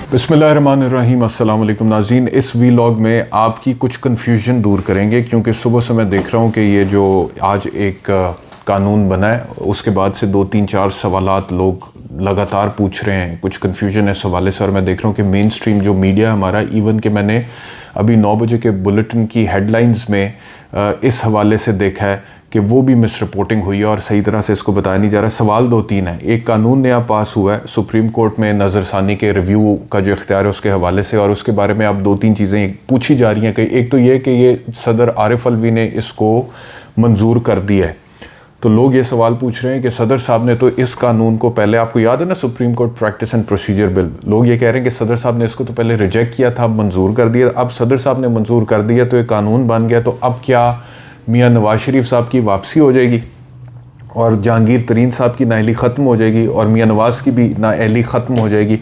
बिस्मिल्लाहिर्रहमानिर्रहीम। अस्सलाम वालेकुम नाज़रीन। इस वीलॉग में आपकी कुछ कन्फ्यूजन दूर करेंगे क्योंकि सुबह से मैं देख रहा हूँ कि ये जो आज एक कानून बना है उसके बाद से 2-3-4 सवालात लोग लगातार पूछ रहे हैं, कुछ कन्फ्यूजन है इस हवाले से। और मैं देख रहा हूँ कि मेन स्ट्रीम जो मीडिया हमारा, इवन कि मैंने अभी 9 बजे के बुलेटिन की हेडलाइंस में इस हवाले से देखा है कि वो भी मिस रिपोर्टिंग हुई है और सही तरह से इसको बताया नहीं जा रहा। सवाल 2-3 है। एक कानून नया पास हुआ है सुप्रीम कोर्ट में नज़रसानी के रिव्यू का जो इख्तियार है उसके हवाले से, और उसके बारे में अब 2-3 चीज़ें पूछी जा रही हैं। कि एक तो ये कि ये सदर आरिफ अलवी ने इसको मंजूर कर दिया है, तो लोग ये सवाल पूछ रहे हैं कि सदर साहब ने तो इस कानून को पहले, आपको याद है ना supreme Court practice and procedure bill, लोग ये कह रहे हैं कि सदर साहब ने इसको तो पहले रिजेक्ट किया था, अब मंजूर कर दिया। अब सदर साहब ने मंजूर कर दिया तो ये कानून बन गया, तो अब क्या मियाँ नवाज शरीफ साहब की वापसी हो जाएगी और जहांगीर तरीन साहब की नाअहली ख़त्म हो जाएगी और मियाँ नवाज़ की भी नाअहली ख़त्म हो जाएगी।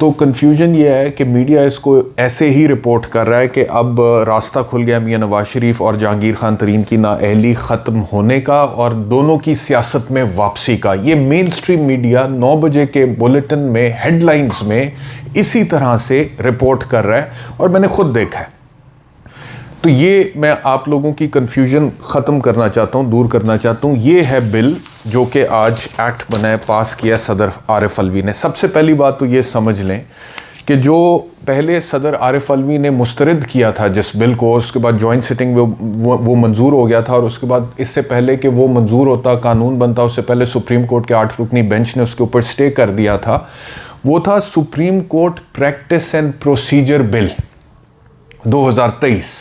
तो कन्फ्यूजन ये है कि मीडिया इसको ऐसे ही रिपोर्ट कर रहा है कि अब रास्ता खुल गया मियाँ नवाज शरीफ और जहांगीर खान तरीन की नाअहली ख़त्म होने का और दोनों की सियासत में वापसी का। ये मेन स्ट्रीम मीडिया 9 बजे के बुलेटिन में हेडलाइंस में इसी तरह से रिपोर्ट कर रहा है और मैंने खुद देखा है। तो ये मैं आप लोगों की कन्फ्यूजन ख़त्म करना चाहता हूँ, दूर करना चाहता हूँ। ये है बिल जो कि आज एक्ट बना है, पास किया सदर आरिफ अलवी ने। सबसे पहली बात तो ये समझ लें कि जो पहले सदर आरिफ अलवी ने मुस्तरद किया था जिस बिल को, उसके बाद जॉइंट सिटिंग वो मंजूर हो गया था, और उसके बाद इससे पहले कि वो मंजूर होता, कानून बनता, उससे पहले सुप्रीम कोर्ट के 8 रुकनी बेंच ने उसके ऊपर स्टे कर दिया था। वो था Supreme Court practice and procedure bill 2023,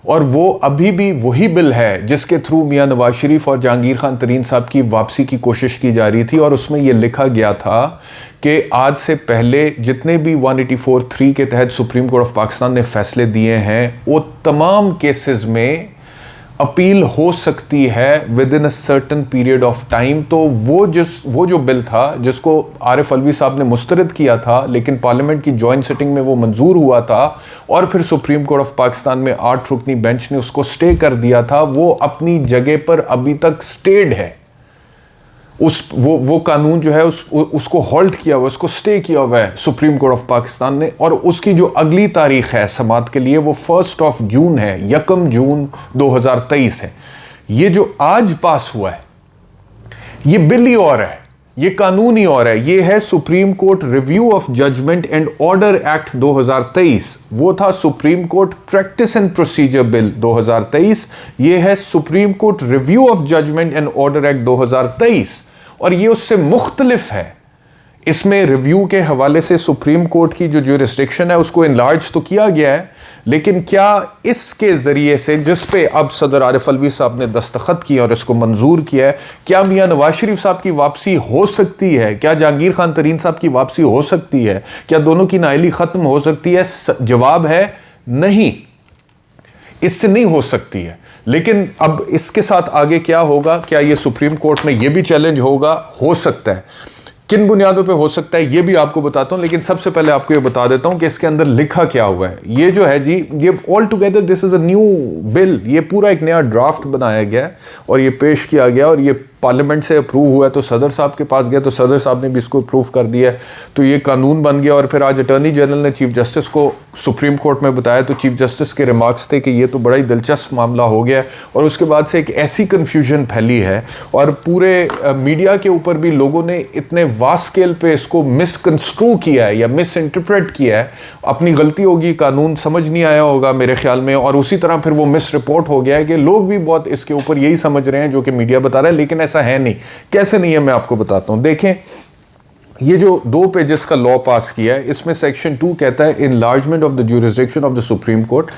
और वो अभी भी वही बिल है जिसके थ्रू मियाँ नवाज शरीफ और जहांगीर खान तरीन साहब की वापसी की कोशिश की जा रही थी। और उसमें ये लिखा गया था कि आज से पहले जितने भी 184(3) के तहत सुप्रीम कोर्ट ऑफ पाकिस्तान ने फैसले दिए हैं वो तमाम केसेस में अपील हो सकती है with in a certain period of time. तो वो जो बिल था जिसको आरिफ अलवी साहब ने मुस्तरद किया था, लेकिन पार्लियामेंट की जॉइंट सिटिंग में वो मंजूर हुआ था और फिर सुप्रीम कोर्ट ऑफ पाकिस्तान में 8 रुकनी बेंच ने उसको स्टे कर दिया था, वो अपनी जगह पर अभी तक स्टेड है। वो कानून जो है उसको होल्ड किया हुआ, उसको स्टे किया हुआ है सुप्रीम कोर्ट ऑफ पाकिस्तान ने, और उसकी जो अगली तारीख है समात के लिए वो 1 जून है, 1 जून 2023 है। ये जो आज पास हुआ है ये बिल ही और है, ये कानून ही और है। ये है Supreme Court review of judgment and order act 2023, वो था Supreme Court practice and procedure bill 2023। ये है Supreme Court review of judgment and order act 2023, और ये उससे मुख्तलिफ है। इसमें रिव्यू के हवाले से सुप्रीम कोर्ट की जो ज्यूरिसडिक्शन है उसको इनलार्ज तो किया गया है, लेकिन क्या इसके ज़रिए से, जिस पे अब सदर आरिफ अलवी साहब ने दस्तखत किया और इसको मंजूर किया है, क्या मियाँ नवाज शरीफ साहब की वापसी हो सकती है? क्या जहांगीर खान तरीन साहब की वापसी हो सकती है? क्या दोनों की नाअहली ख़त्म हो सकती है? जवाब है नहीं, इससे नहीं हो सकती है। लेकिन अब इसके साथ आगे क्या होगा, क्या ये सुप्रीम कोर्ट में ये भी चैलेंज होगा? हो सकता है। किन बुनियादों पे हो सकता है ये भी आपको बताता हूं, लेकिन सबसे पहले आपको ये बता देता हूं कि इसके अंदर लिखा क्या हुआ है। ये जो है जी, ये all together this is a new bill, ये पूरा एक नया ड्राफ्ट बनाया गया है और ये पेश किया गया और ये पार्लियामेंट से अप्रूव हुआ है, तो सदर साहब के पास गया तो सदर साहब ने भी इसको अप्रूव कर दिया है, तो ये कानून बन गया। और फिर आज अटॉर्नी जनरल ने चीफ जस्टिस को सुप्रीम कोर्ट में बताया, तो चीफ जस्टिस के रिमार्क्स थे कि ये तो बड़ा ही दिलचस्प मामला हो गया। और उसके बाद से एक ऐसी कन्फ्यूजन फैली है और पूरे मीडिया के ऊपर भी लोगों ने इतने वास्ट स्केल पे इसको मिसकंस्ट्रू किया है या मिस इंटरप्रेट किया है। अपनी गलती होगी, कानून समझ नहीं आया होगा मेरे ख्याल में, और उसी तरह फिर वो मिस रिपोर्ट हो गया है कि लोग भी बहुत इसके ऊपर यही समझ रहे हैं जो कि मीडिया बता रहा है, लेकिन ऐसा है नहीं। कैसे नहीं है मैं आपको बताता हूं। देखें, ये जो 2 पेजेस का लॉ पास किया है, इसमें सेक्शन 2 कहता है enlargement of the jurisdiction of the Supreme Court.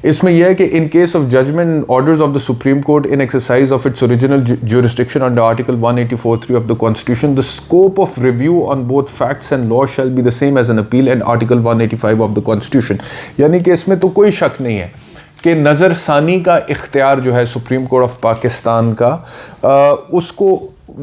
इसमें यह है कि in case of judgment orders of the Supreme Court in exercise of its original jurisdiction under article 184(3) of the constitution, the scope of review on both facts and law shall be the same as an appeal and article 185 of the constitution. यानी कि इसमें तो कोई शक नहीं है कि नज़रसानी का इख्तियार जो है सुप्रीम कोर्ट ऑफ पाकिस्तान का, उसको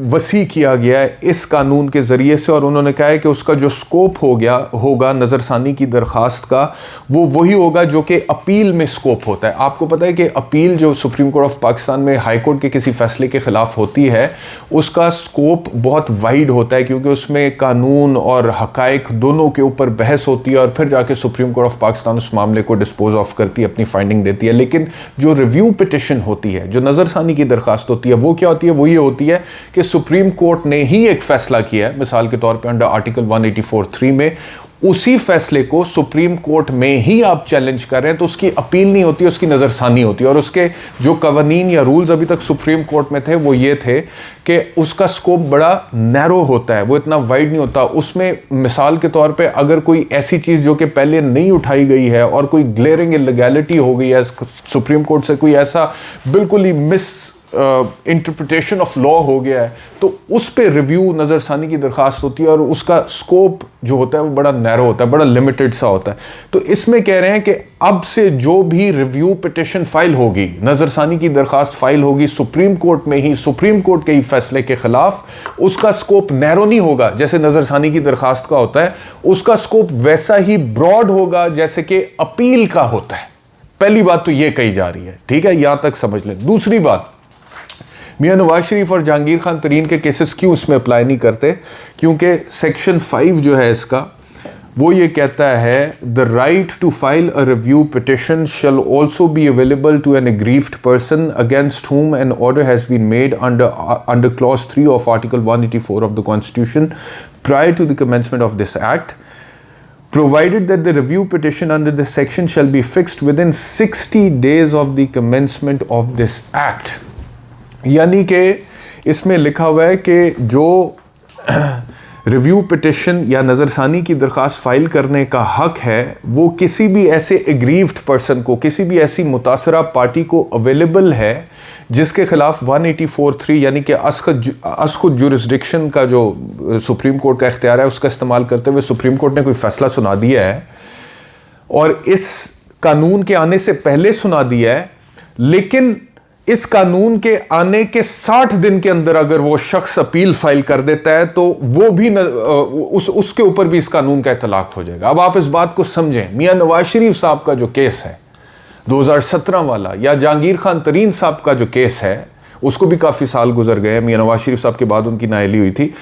वसी किया गया है इस कानून के ज़रिए से, और उन्होंने कहा है कि उसका जो स्कोप होगा नज़रसानी की दरख्वास्त का, वो वही होगा जो कि अपील में स्कोप होता है। आपको पता है कि अपील जो सुप्रीम कोर्ट ऑफ पाकिस्तान में हाई कोर्ट के किसी फैसले के ख़िलाफ़ होती है, उसका स्कोप बहुत वाइड होता है, क्योंकि उसमें कानून और हक़ाइक़ दोनों के ऊपर बहस होती है और फिर जाके सुप्रीम कोर्ट ऑफ पाकिस्तान उस मामले को डिस्पोज ऑफ करती है, अपनी फाइंडिंग देती है। लेकिन जो रिव्यू पिटिशन होती है, जो नज़रसानी की दरख्वास्त होती है, वो क्या होती है? वो ये होती है कि सुप्रीम कोर्ट ने ही एक फैसला किया है, मिसाल के तौर पे अंडर आर्टिकल 184(3) में, उसी फैसले को सुप्रीम कोर्ट में ही आप चैलेंज कर रहे हैं, तो उसकी अपील नहीं होती, उसकी नज़रसानी होती है। और उसके जो कवानीन या रूल्स अभी तक सुप्रीम कोर्ट में थे वो ये थे कि उसका स्कोप बड़ा नैरो होता है, वो इतना वाइड नहीं होता। उसमें मिसाल के तौर पे अगर कोई ऐसी चीज़ जो कि पहले नहीं उठाई गई है और कोई ग्लेरिंग इलीगैलिटी हो गई है सुप्रीम कोर्ट से, कोई ऐसा बिल्कुल ही मिस इंटरप्रिटेशन ऑफ लॉ हो गया है, तो उस पे रिव्यू नज़रसानी की दरख्वास्त होती है और उसका स्कोप जो होता है वो बड़ा नैरो होता है, बड़ा लिमिटेड सा होता है। तो इसमें कह रहे हैं कि अब से जो भी रिव्यू पिटिशन फाइल होगी, नज़रसानी की दरख्वास्त फाइल होगी सुप्रीम कोर्ट में ही, सुप्रीम कोर्ट के ही फैसले के खिलाफ, उसका स्कोप नैरो नहीं होगा जैसे नज़रसानी की दरख्वास्त का होता है, उसका स्कोप वैसा ही ब्रॉड होगा जैसे कि अपील का होता है। पहली बात तो ये कही जा रही है, ठीक है, यहां तक समझ लें। दूसरी बात, मियां नवाज शरीफ और जहांगीर खान तरीन के केसेस क्यों इसमें अप्लाई नहीं करते? क्योंकि सेक्शन 5 जो है इसका, वो ये कहता है the right to file a review petition shall also be available to an aggrieved person against whom an order has been made under clause 3 of article 184 of the constitution prior to the commencement of this act, provided that the review petition under this section shall be fixed within 60 days of the commencement of this act। यानी कि इसमें लिखा हुआ है कि जो review petition या नज़रसानी की दरख्वास्त फाइल करने का हक है, वो किसी भी ऐसे एग्रीव्ड पर्सन को, किसी भी ऐसी मुतासरा पार्टी को अवेलेबल है जिसके खिलाफ 184(3) यानी कि असखुद जुरिस्डिक्शन का जो सुप्रीम कोर्ट का इख्तियार है, उसका इस्तेमाल करते हुए सुप्रीम कोर्ट ने कोई फैसला सुना दिया है, और इस कानून के आने से पहले सुना दिया है, लेकिन इस कानून के आने के 60 दिन के अंदर अगर वो शख्स अपील फाइल कर देता है, तो वो भी उसके ऊपर भी इस कानून का इतलाक हो जाएगा। अब आप इस बात को समझें, मियां नवाज शरीफ साहब का जो केस है 2017 वाला, या जहांगीर खान तरीन साहब का जो केस है, उसको भी काफ़ी साल गुजर गए, मियां नवाज शरीफ साहब के बाद उनकी नाअहली हुई थी,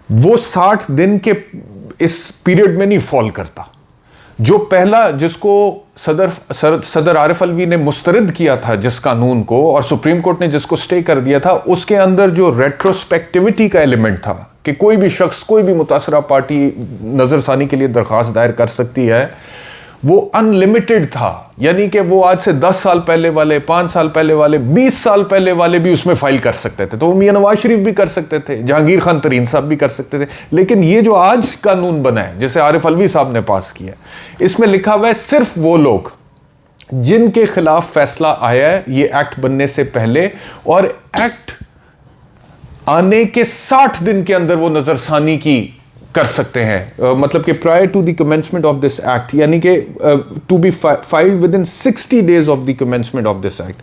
वो 60 दिन के इस पीरियड में नहीं फॉल करता। जो पहला जिसको सदर आरिफ अलवी ने मुस्तरद किया था जिस कानून को, और सुप्रीम कोर्ट ने जिसको स्टे कर दिया था, उसके अंदर जो रेट्रोस्पेक्टिविटी का एलिमेंट था कि कोई भी शख्स, कोई भी मुतासरा पार्टी नज़रसानी के लिए दरख्वास्त दायर कर सकती है, वो अनलिमिटेड था। यानी कि वो आज से 10 साल पहले वाले, 5 साल पहले वाले, 20 साल पहले वाले भी उसमें फाइल कर सकते थे। तो मियां नवाज शरीफ भी कर सकते थे, जहांगीर खान तरीन साहब भी कर सकते थे। लेकिन ये जो आज कानून बना है, जिसे आरिफ अलवी साहब ने पास किया, इसमें लिखा हुआ है सिर्फ वो लोग जिनके खिलाफ फैसला आया है ये एक्ट बनने से पहले, और एक्ट आने के 60 दिन के अंदर वो नजरसानी की कर सकते हैं। मतलब कि prior to the commencement of this act, यानी कि to be filed within 60 days of the commencement of this act,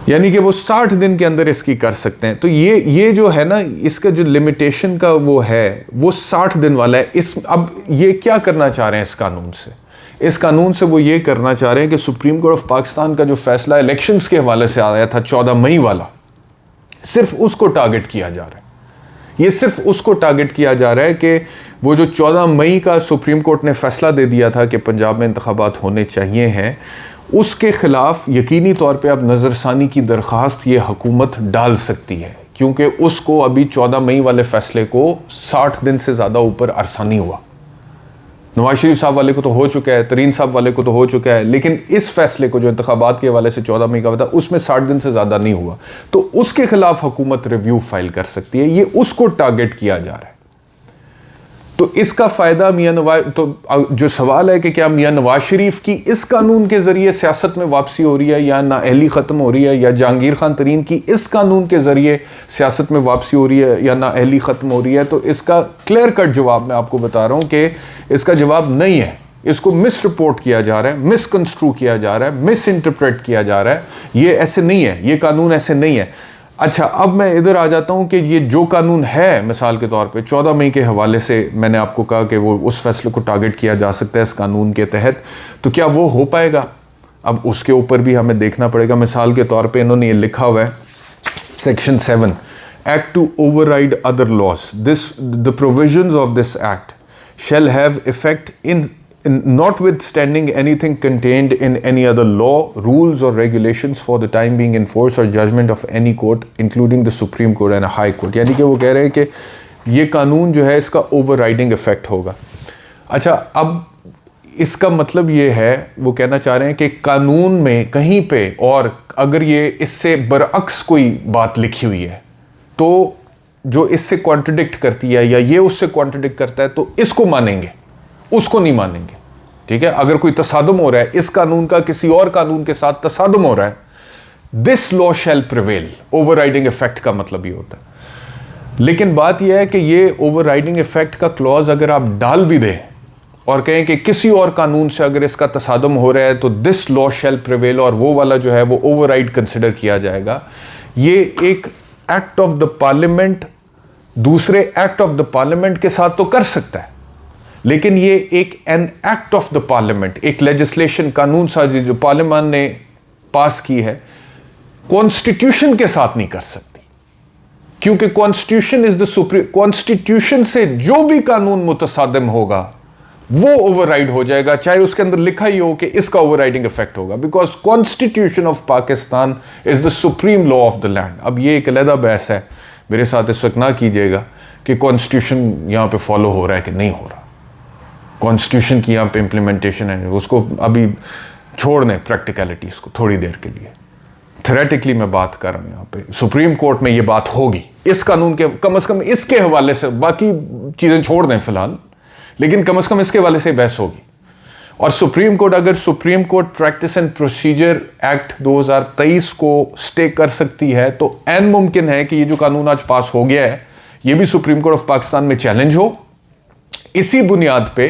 यानी कि वो 60 दिन के अंदर इसकी कर सकते हैं। तो ये जो है ना, इसका जो लिमिटेशन का वो है, वो 60 दिन वाला है। अब ये क्या करना चाह रहे हैं इस कानून से? इस कानून से वो ये करना चाह रहे हैं कि सुप्रीम कोर्ट ऑफ पाकिस्तान का जो फैसला इलेक्शंस के हवाले से आया था 14 मई वाला, सिर्फ उसको टारगेट किया जा रहा है। ये सिर्फ उसको टारगेट किया जा रहा है कि वो जो 14 मई का सुप्रीम कोर्ट ने फैसला दे दिया था कि पंजाब में इंतखाबात होने चाहिए हैं, उसके खिलाफ यकीनी तौर पे अब नज़रसानी की दरख्वास्त ये हुकूमत डाल सकती है, क्योंकि उसको अभी 14 मई वाले फैसले को 60 दिन से ज़्यादा ऊपर अरसा नहीं हुआ। नवाज शरीफ साहब वाले को तो हो चुका है, तरीन साहब वाले को तो हो चुका है, लेकिन इस फैसले को जो इंतखाबात के हवाले से 14 मई का हुआ था, उसमें 60 दिन से ज़्यादा नहीं हुआ। तो उसके खिलाफ हुकूमत रिव्यू फाइल कर सकती है। ये उसको टारगेट किया जा रहा है। तो इसका फ़ायदा मियां नवाज, तो जो सवाल है कि क्या मियां नवाज शरीफ की इस कानून के ज़रिए सियासत में वापसी हो रही है, या नाअहली ख़त्म हो रही है, या जहांगीर खान तरीन की इस कानून के ज़रिए सियासत में वापसी हो रही है, या नाअहली ख़त्म हो रही है? तो इसका क्लियर कट जवाब मैं आपको बता रहा हूँ कि इसका जवाब नहीं है। इसको मिस रिपोर्ट किया जा रहा है, मिसकंस्ट्रू किया जा रहा है, मिस इंटरप्रेट किया जा रहा है। ये ऐसे नहीं है, ये कानून ऐसे नहीं है। अच्छा, अब मैं इधर आ जाता हूँ कि ये जो कानून है, मिसाल के तौर पे 14 मई के हवाले से मैंने आपको कहा कि वो उस फैसले को टारगेट किया जा सकता है इस कानून के तहत, तो क्या वो हो पाएगा? अब उसके ऊपर भी हमें देखना पड़ेगा। मिसाल के तौर पे इन्होंने ये लिखा हुआ है section 7, act to override other laws, this the provisions of this act shall have effect in notwithstanding anything contained in any other law, rules or regulations for the time being in force or judgment of any court including the Supreme Court and a High Court। यानी कि वो कह रहे हैं कि ये कानून जो है इसका ओवरराइडिंग इफेक्ट होगा। अच्छा, अब इसका मतलब ये है, वो कहना चाह रहे हैं कि कानून में कहीं पे और अगर ये इससे बरअक्स कोई बात लिखी हुई है तो जो इससे कॉन्ट्रडिक्ट करती है या ये उससे कॉन्ट्रडिक्ट करता है तो इसको मानेंगे, उसको नहीं मानेंगे। ठीक है, अगर कोई तसादुम हो रहा है, इस कानून का किसी और कानून के साथ तसादुम हो रहा है, this law shall prevail. Overriding effect का मतलब ये होता है। लेकिन बात यह है कि ये ओवरराइडिंग इफेक्ट का क्लॉज अगर आप डाल भी दें और कहें कि किसी और कानून से अगर इसका तसादुम हो रहा है तो दिस लॉ शैल प्रिवेल, और वो वाला जो है वो ओवरराइड कंसिडर किया जाएगा, ये एक एक्ट ऑफ द पार्लियामेंट दूसरे एक्ट ऑफ द पार्लियामेंट के साथ तो कर सकता है, लेकिन ये एक an act of the parliament, एक लेजिस्लेशन, कानून साजी जो पार्लियामेंट ने पास की है, कॉन्स्टिट्यूशन के साथ नहीं कर सकती, क्योंकि constitution is the supreme. Constitution से जो भी कानून मुतसादिम होगा वो ओवरराइड हो जाएगा, चाहे उसके अंदर लिखा ही हो कि इसका ओवरराइडिंग इफेक्ट होगा, because constitution of Pakistan is the supreme law of the land. अब ये एक अलग बहस है, मेरे साथ इस वक्त ना कीजिएगा कि कॉन्स्टिट्यूशन यहाँ पे फॉलो हो रहा है कि नहीं हो रहा, कॉन्स्टिट्यूशन की यहाँ पे इम्प्लीमेंटेशन है, उसको अभी छोड़ दें प्रैक्टिकलिटीज़ को थोड़ी देर के लिए। थ्योरेटिकली मैं बात कर रहा हूँ, यहाँ पे सुप्रीम कोर्ट में ये बात होगी इस कानून के, कम से कम इसके हवाले से, बाकी चीज़ें छोड़ दें फिलहाल, लेकिन कम से कम इसके हवाले से बहस होगी। और सुप्रीम कोर्ट, अगर supreme Court practice and procedure act 2023 को स्टे कर सकती है तो ऐन मुमकिन है कि ये जो कानून आज पास हो गया है ये भी सुप्रीम कोर्ट ऑफ पाकिस्तान में चैलेंज हो, इसी बुनियाद पे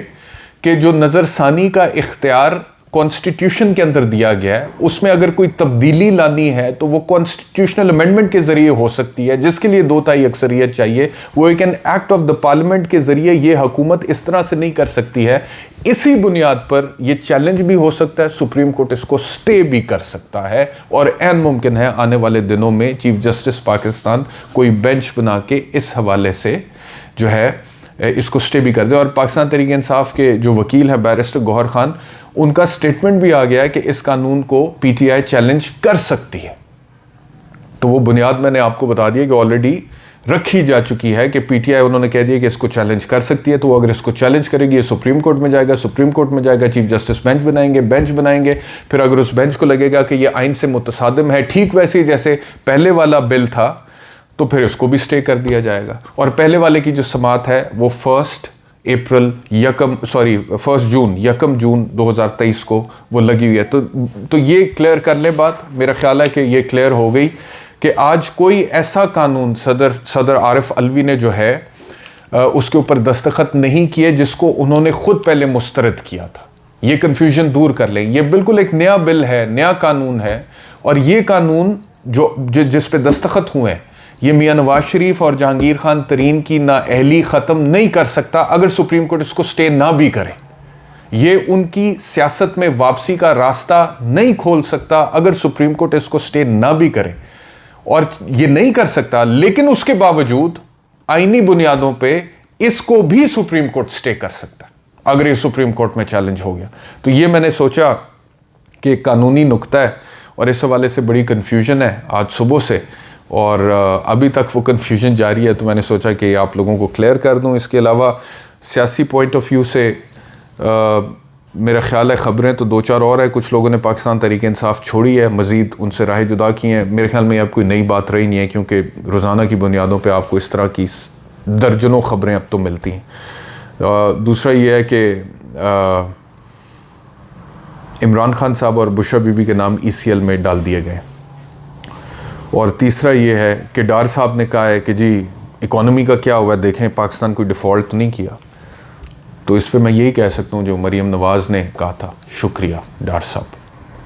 कि जो नज़रसानी का इख्तियार कॉन्स्टिट्यूशन के अंदर दिया गया है उसमें अगर कोई तब्दीली लानी है तो वो कॉन्स्टिट्यूशनल अमेंडमेंट के जरिए हो सकती है, जिसके लिए 2/3 अक्सरियत चाहिए। वो एक एक्ट ऑफ द पार्लियामेंट के जरिए ये हुकूमत इस तरह से नहीं कर सकती है। इसी बुनियाद पर ये चैलेंज भी हो सकता है, सुप्रीम कोर्ट इसको स्टे भी कर सकता है, और ऐन मुमकिन है आने वाले दिनों में चीफ जस्टिस पाकिस्तान कोई बेंच बना के इस हवाले से जो है इसको स्टे भी कर दे। और पाकिस्तान तहरीक इंसाफ के जो वकील हैं बैरिस्टर गौहर खान, उनका स्टेटमेंट भी आ गया है कि इस कानून को पीटीआई चैलेंज कर सकती है। तो वो बुनियाद मैंने आपको बता दिया कि ऑलरेडी रखी जा चुकी है कि पीटीआई, उन्होंने कह दिया कि इसको चैलेंज कर सकती है। तो वो अगर इसको चैलेंज करेगी ये सुप्रीम कोर्ट में जाएगा, सुप्रीम कोर्ट में जाएगा, चीफ जस्टिस बेंच बनाएंगे। फिर अगर उस बेंच को लगेगा कि ये आइन से मुतसादिम है, ठीक वैसे ही जैसे पहले वाला बिल था, तो फिर इसको भी स्टे कर दिया जाएगा। और पहले वाले की जो समात है वो 1 जून 2023 को वो लगी हुई है। तो ये क्लियर कर ले बात, मेरा ख्याल है कि ये क्लियर हो गई कि आज कोई ऐसा कानून सदर आरिफ अलवी ने जो है उसके ऊपर दस्तखत नहीं किए जिसको उन्होंने खुद पहले मुस्तरद किया था। ये कन्फ्यूजन दूर कर लें, ये बिल्कुल एक नया बिल है, नया कानून है, और ये कानून जिस पे दस्तखत हुए हैं ये मियां नवाज शरीफ और जहांगीर खान तरीन की नाअहली ख़त्म नहीं कर सकता अगर सुप्रीम कोर्ट इसको स्टे ना भी करे। ये उनकी सियासत में वापसी का रास्ता नहीं खोल सकता अगर सुप्रीम कोर्ट इसको स्टे ना भी करे, और ये नहीं कर सकता। लेकिन उसके बावजूद आईनी बुनियादों पे इसको भी सुप्रीम कोर्ट स्टे कर सकता अगर ये सुप्रीम कोर्ट में चैलेंज हो गया। तो ये मैंने सोचा कि एक कानूनी नुक्ता है और इस हवाले से बड़ी कन्फ्यूजन है आज सुबह से, और अभी तक वो कन्फ्यूजन जारी है, तो मैंने सोचा कि आप लोगों को क्लियर कर दूं। इसके अलावा सियासी पॉइंट ऑफ व्यू से मेरा ख्याल है ख़बरें तो 2-4 और है। कुछ लोगों ने पाकिस्तान तहरीक इंसाफ छोड़ी है, मज़ीद उनसे राह जुदा की हैं। मेरे ख्याल में अब कोई नई बात रही नहीं है, क्योंकि रोज़ाना की बुनियादों पे आपको इस तरह की दर्जनों ख़बरें अब तो मिलती हैं। दूसरा ये है कि इमरान खान साहब और बुशरा बीबी के नाम ECL में डाल दिए गए। और तीसरा ये है कि डार साहब ने कहा है कि जी इकॉनमी का क्या हुआ, देखें पाकिस्तान कोई डिफ़ॉल्ट तो नहीं किया। तो इस पे मैं यही कह सकता हूँ जो मरीम नवाज़ ने कहा था। शुक्रिया डार साहब,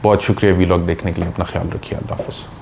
बहुत शुक्रिया वीलॉग देखने के लिए। अपना ख्याल रखिए, अल्लाह हाफ़िज़।